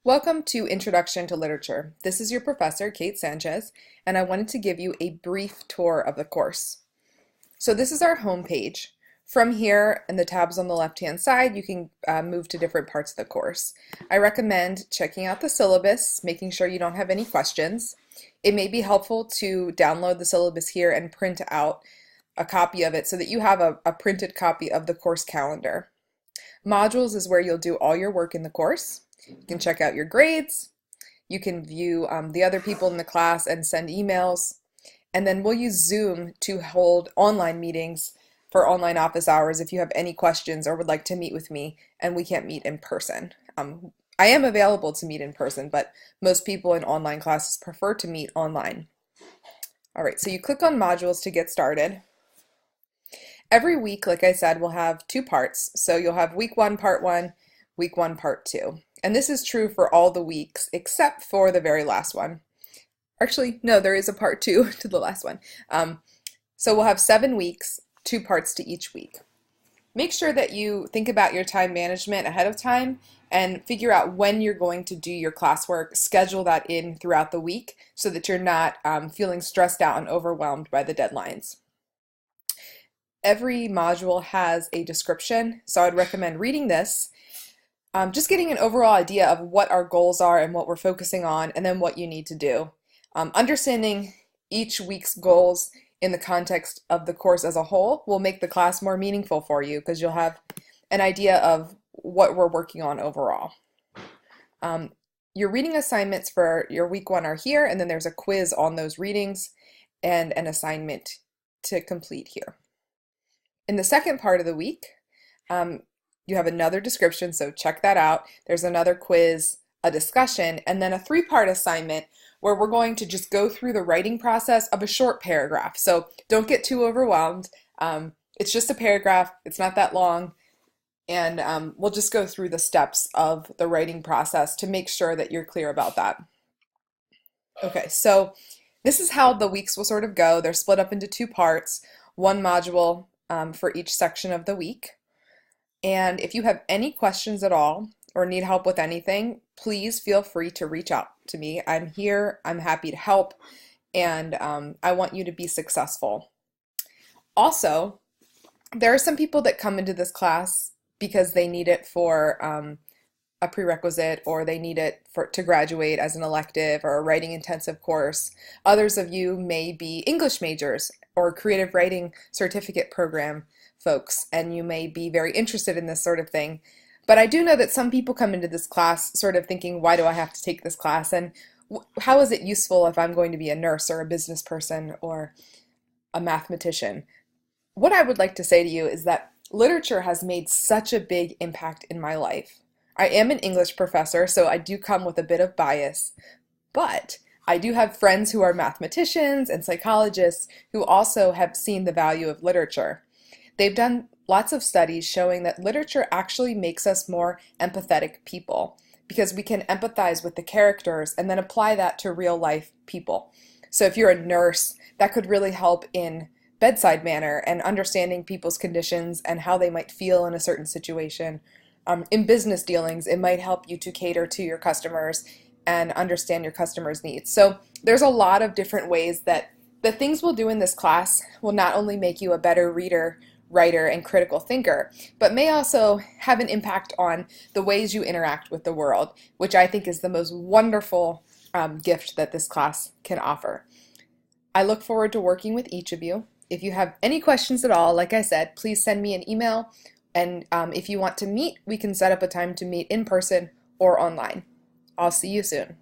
Welcome to Introduction to Literature. This is your professor, Kate Sanchez, and I wanted to give you a brief tour of the course. So this is our home page. From here, in the tabs on the left-hand side, you can move to different parts of the course. I recommend checking out the syllabus, making sure you don't have any questions. It may be helpful to download the syllabus here and print out a copy of it so that you have a printed copy of the course calendar. Modules is where you'll do all your work in the course. You can check out your grades. You can view the other people in the class and send emails. And then we'll use Zoom to hold online meetings for online office hours if you have any questions or would like to meet with me and we can't meet in person. I am available to meet in person, but most people in online classes prefer to meet online. All right, so you click on modules to get started. Every week, like I said, we'll have two parts. So you'll have week 1, part 1, week 1, part 2. And this is true for all the weeks except for the very last one. Actually, no, there is a part 2 to the last one. So we'll have 7 weeks, 2 parts to each week. Make sure that you think about your time management ahead of time and figure out when you're going to do your classwork. Schedule that in throughout the week so that you're not feeling stressed out and overwhelmed by the deadlines. Every module has a description, so I'd recommend reading this. Just getting an overall idea of what our goals are and what we're focusing on, and then what you need to do. Understanding each week's goals in the context of the course as a whole will make the class more meaningful for you because you'll have an idea of what we're working on overall. Your reading assignments for your week 1 are here, and then there's a quiz on those readings and an assignment to complete here. In the second part of the week, you have another description, so check that out. There's another quiz, a discussion, and then a 3-part assignment where we're going to just go through the writing process of a short paragraph. So don't get too overwhelmed. It's just a paragraph. It's not that long. And we'll just go through the steps of the writing process to make sure that you're clear about that. Okay, so this is how the weeks will sort of go. They're split up into 2 parts, 1 module for each section of the week. And if you have any questions at all or need help with anything, please feel free to reach out to me. I'm here, I'm happy to help, and I want you to be successful. Also, there are some people that come into this class because they need it for a prerequisite or they need it to graduate as an elective or a writing intensive course. Others of you may be English majors or creative writing certificate program folks, and you may be very interested in this sort of thing. But I do know that some people come into this class sort of thinking, why do I have to take this class? And how is it useful if I'm going to be a nurse or a business person or a mathematician? What I would like to say to you is that literature has made such a big impact in my life. I am an English professor, so I do come with a bit of bias, but I do have friends who are mathematicians and psychologists who also have seen the value of literature. They've done lots of studies showing that literature actually makes us more empathetic people because we can empathize with the characters and then apply that to real life people. So if you're a nurse, that could really help in bedside manner and understanding people's conditions and how they might feel in a certain situation. In business dealings, it might help you to cater to your customers and understand your customers' needs. So there's a lot of different ways that the things we'll do in this class will not only make you a better reader, writer, and critical thinker, but may also have an impact on the ways you interact with the world, which I think is the most wonderful gift that this class can offer. I look forward to working with each of you. If you have any questions at all, like I said, please send me an email, and if you want to meet, we can set up a time to meet in person or online. I'll see you soon.